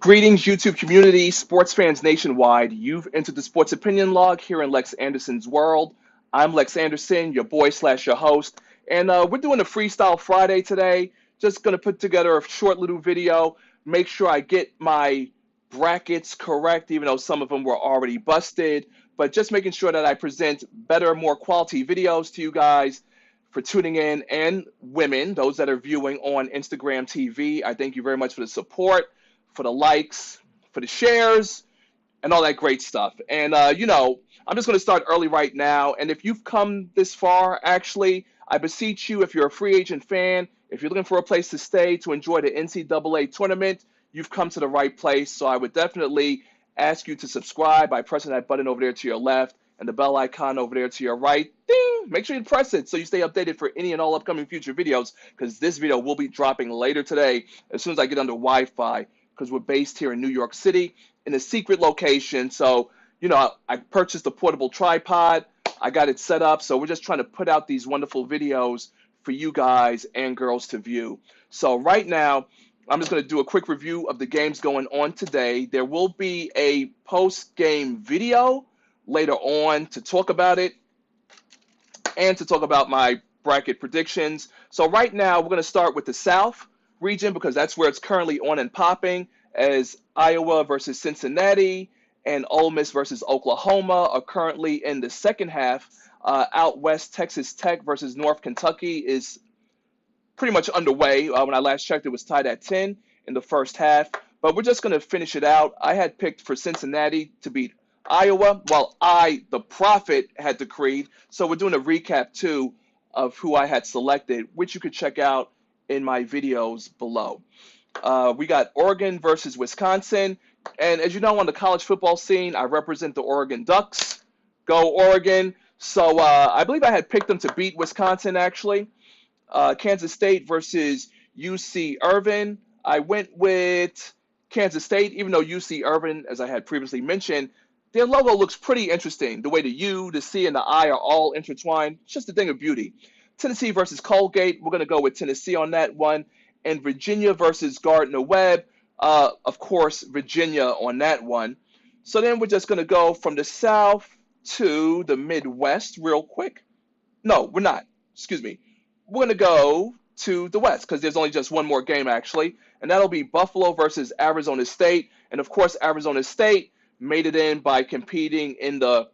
Greetings, YouTube community, sports fans nationwide. You've entered the Sports Opinion Log here in Lex Anderson's world. I'm Lex Anderson, your boy slash your host, and we're doing a Freestyle Friday today. Just going to put together a short little video, make sure I get my brackets correct, even though some of them were already busted, but just making sure that I present better, more quality videos to you guys for tuning in, and women, those that are viewing on Instagram TV. I thank you very much for the support, for the likes, for the shares, and all that great stuff. And, I'm just going to start early right now. And if you've come this far, actually, I beseech you, if you're a free agent fan, if you're looking for a place to stay to enjoy the NCAA tournament, you've come to the right place. So I would definitely ask you to subscribe by pressing that button over there to your left and the bell icon over there to your right. Ding! Make sure you press it so you stay updated for any and all upcoming future videos, because this video will be dropping later today as soon as I get under Wi-Fi, because we're based here in New York City in a secret location. So, I purchased a portable tripod. I got it set up. So we're just trying to put out these wonderful videos for you guys and girls to view. So right now, I'm just going to do a quick review of the games going on today. There will be a post-game video later on to talk about it and to talk about my bracket predictions. So right now, we're going to start with the South region because that's where it's currently on and popping, as Iowa versus Cincinnati and Ole Miss versus Oklahoma are currently in the second half. Out west, Texas Tech versus North Kentucky is pretty much underway. When I last checked, it was tied at 10 in the first half. But we're just going to finish it out. I had picked for Cincinnati to beat Iowa, while the prophet, had decreed. So we're doing a recap, too, of who I had selected, which you could check out in my videos below. We got Oregon versus Wisconsin. And as you know, on the college football scene, I represent the Oregon Ducks. Go Oregon. So I believe I had picked them to beat Wisconsin, actually. Kansas State versus UC Irvine. I went with Kansas State, even though UC Irvine, as I had previously mentioned, their logo looks pretty interesting. The way the U, the C, and the I are all intertwined. It's just a thing of beauty. Tennessee versus Colgate. We're going to go with Tennessee on that one. And Virginia versus Gardner-Webb. Of course, Virginia on that one. So then we're just going to go from the South to the Midwest real quick. No, we're not. Excuse me. We're going to go to the West because there's only just one more game, actually. And that'll be Buffalo versus Arizona State. And, of course, Arizona State made it in by competing in the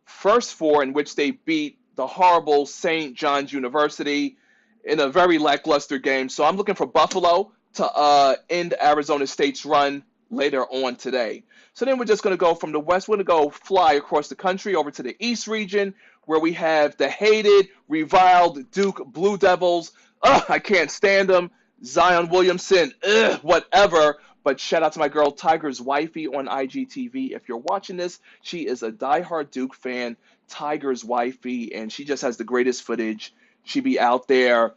first four, in which they beat the horrible St. John's University in a very lackluster game. So I'm looking for Buffalo to end Arizona State's run later on today. So then we're just going to go from the West. We're going to go fly across the country over to the East region, where we have the hated, reviled Duke Blue Devils. I can't stand them. Zion Williamson, whatever. But shout out to my girl Tiger's Wifey on IGTV. If you're watching this, she is a diehard Duke fan, Tiger's Wifey, and she just has the greatest footage. She be out there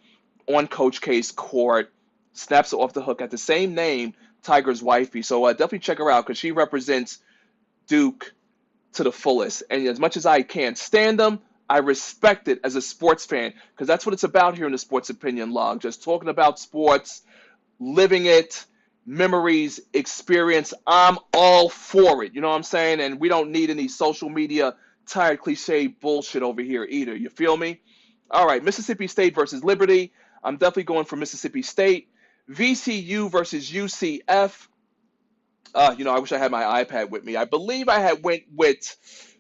on Coach K's court, snaps it off the hook at the same name, Tiger's Wifey. So definitely check her out because she represents Duke to the fullest. And as much as I can't stand them, I respect it as a sports fan, because that's what it's about here in the Sports Opinion Log. Just talking about sports, living it, memories, experience. I'm all for it. You know what I'm saying? And we don't need any social media tired cliche bullshit over here either. You feel me? All right, Mississippi State versus Liberty. I'm definitely going for Mississippi State. VCU versus UCF. I wish I had my iPad with me. I believe I had went with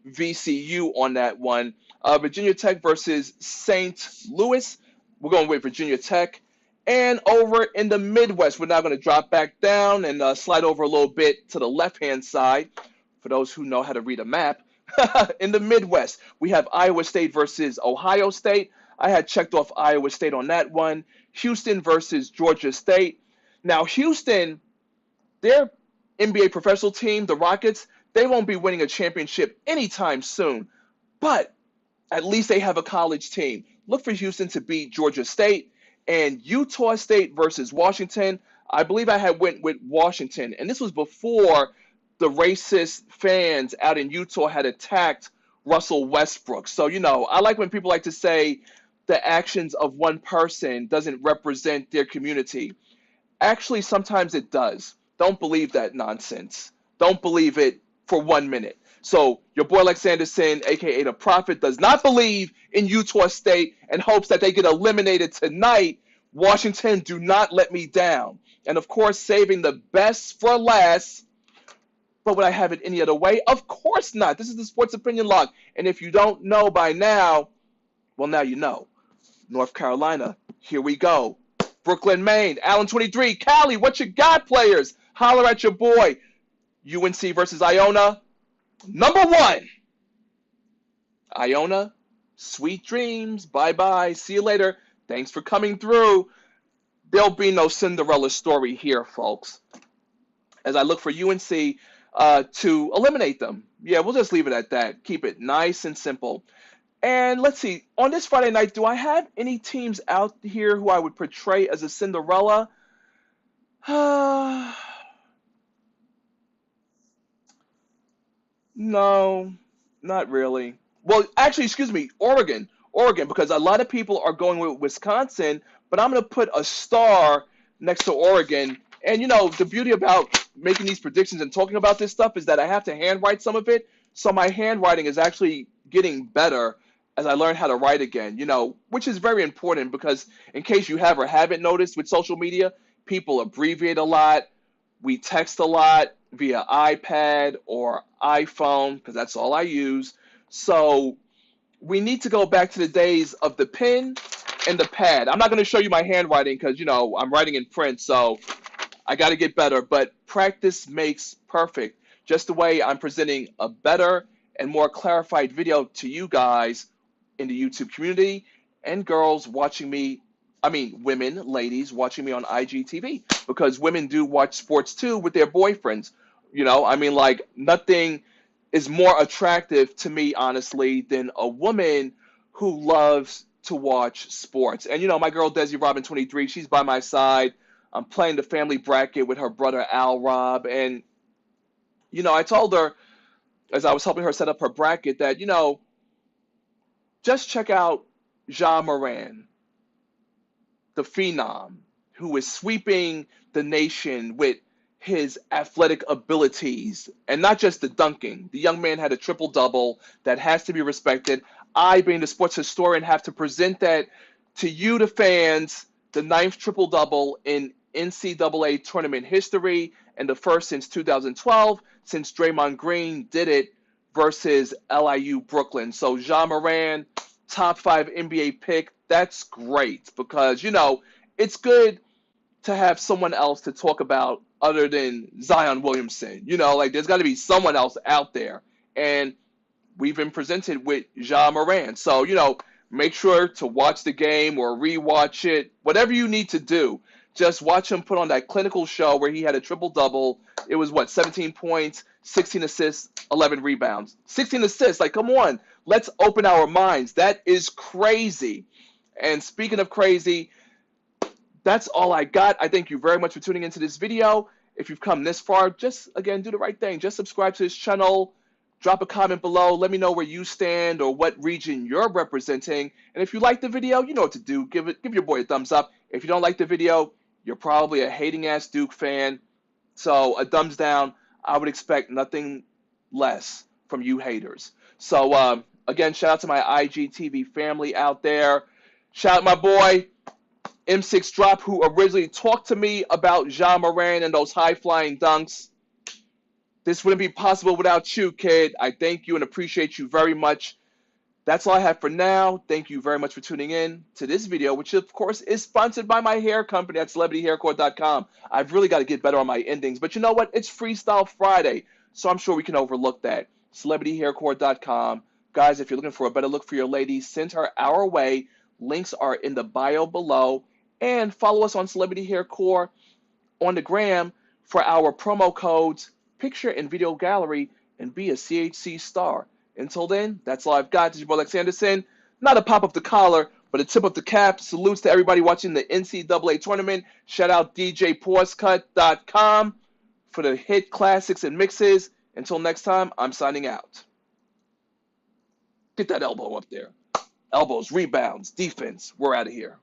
VCU on that one. Virginia Tech versus St. Louis. We're going with Virginia Tech. And over in the Midwest, we're now going to drop back down and slide over a little bit to the left-hand side, for those who know how to read a map. In the Midwest, we have Iowa State versus Ohio State. I had checked off Iowa State on that one. Houston versus Georgia State. Now, Houston, their NBA professional team, the Rockets, they won't be winning a championship anytime soon. But at least they have a college team. Look for Houston to beat Georgia State. And Utah State versus Washington. I believe I had went with Washington. And this was before the racist fans out in Utah had attacked Russell Westbrook. So, I like when people like to say the actions of one person doesn't represent their community. Actually, sometimes it does. Don't believe that nonsense. Don't believe it for 1 minute. So your boy Lex Anderson, aka the Prophet, does not believe in Utah State and hopes that they get eliminated tonight. Washington, do not let me down. And of course, saving the best for last. But would I have it any other way? Of course not. This is the Sports Opinion Log. And if you don't know by now, well, now you know. North Carolina, here we go. Brooklyn, Maine, Allen 23, Cali, what you got, players? Holler at your boy. UNC versus Iona. Number 1. Iona, sweet dreams. Bye-bye. See you later. Thanks for coming through. There'll be no Cinderella story here, folks, as I look for UNC to eliminate them. Yeah, we'll just leave it at that. Keep it nice and simple. And let's see, on this Friday night, do I have any teams out here who I would portray as a Cinderella? No, not really. Well, actually, excuse me, Oregon. Oregon, because a lot of people are going with Wisconsin, but I'm going to put a star next to Oregon. And, you know, the beauty about making these predictions and talking about this stuff is that I have to handwrite some of it. So my handwriting is actually getting better as I learn how to write again, you know, which is very important because in case you have or haven't noticed with social media, people abbreviate a lot. We text a lot via iPad or iPhone because that's all I use. So we need to go back to the days of the pen and the pad. I'm not going to show you my handwriting because, you know, I'm writing in print, so I got to get better. But practice makes perfect. Just the way I'm presenting a better and more clarified video to you guys in the YouTube community and girls watching me, women, ladies watching me on IGTV, because women do watch sports too with their boyfriends. You know, like nothing is more attractive to me, honestly, than a woman who loves to watch sports. And, you know, my girl Desi Robin 23, she's by my side. I'm playing the family bracket with her brother Al Rob. And, you know, I told her as I was helping her set up her bracket that, you know, just check out Ja Moran, the phenom, who is sweeping the nation with his athletic abilities and not just the dunking. The young man had a triple-double that has to be respected. I, being the sports historian, have to present that to you, the fans, the 9th triple-double in NCAA tournament history and the first since 2012, since Draymond Green did it versus LIU Brooklyn. So Ja Moran, top 5 NBA pick, that's great because, you know, it's good to have someone else to talk about other than Zion Williamson. You know, like there's got to be someone else out there. And we've been presented with Ja Moran. So, you know, make sure to watch the game or rewatch it, whatever you need to do. Just watch him put on that clinical show where he had a triple-double. It was, 17 points, 16 assists, 11 rebounds. 16 assists, like, come on. Let's open our minds. That is crazy. And speaking of crazy, that's all I got. I thank you very much for tuning into this video. If you've come this far, just, again, do the right thing. Just subscribe to this channel. Drop a comment below. Let me know where you stand or what region you're representing. And if you like the video, you know what to do. Give your boy a thumbs up. If you don't like the video, you're probably a hating-ass Duke fan. So a thumbs down. I would expect nothing less from you haters. So, again, shout out to my IGTV family out there. Shout out my boy, M6 Drop, who originally talked to me about Ja Moran and those high-flying dunks. This wouldn't be possible without you, kid. I thank you and appreciate you very much. That's all I have for now. Thank you very much for tuning in to this video, which, of course, is sponsored by my hair company at celebrityhaircore.com. I've really got to get better on my endings. But you know what? It's Freestyle Friday, so I'm sure we can overlook that. celebrityhaircore.com. Guys, if you're looking for a better look for your lady, send her our way. Links are in the bio below. And follow us on Celebrity Hair Core on the gram for our promo codes, picture and video gallery, and be a CHC star. Until then, that's all I've got. This is your boy Lex Anderson. Not a pop of the collar, but a tip of the cap. Salutes to everybody watching the NCAA tournament. Shout out DJPorscut.com for the hit classics and mixes. Until next time, I'm signing out. Get that elbow up there. Elbows, rebounds, defense. We're out of here.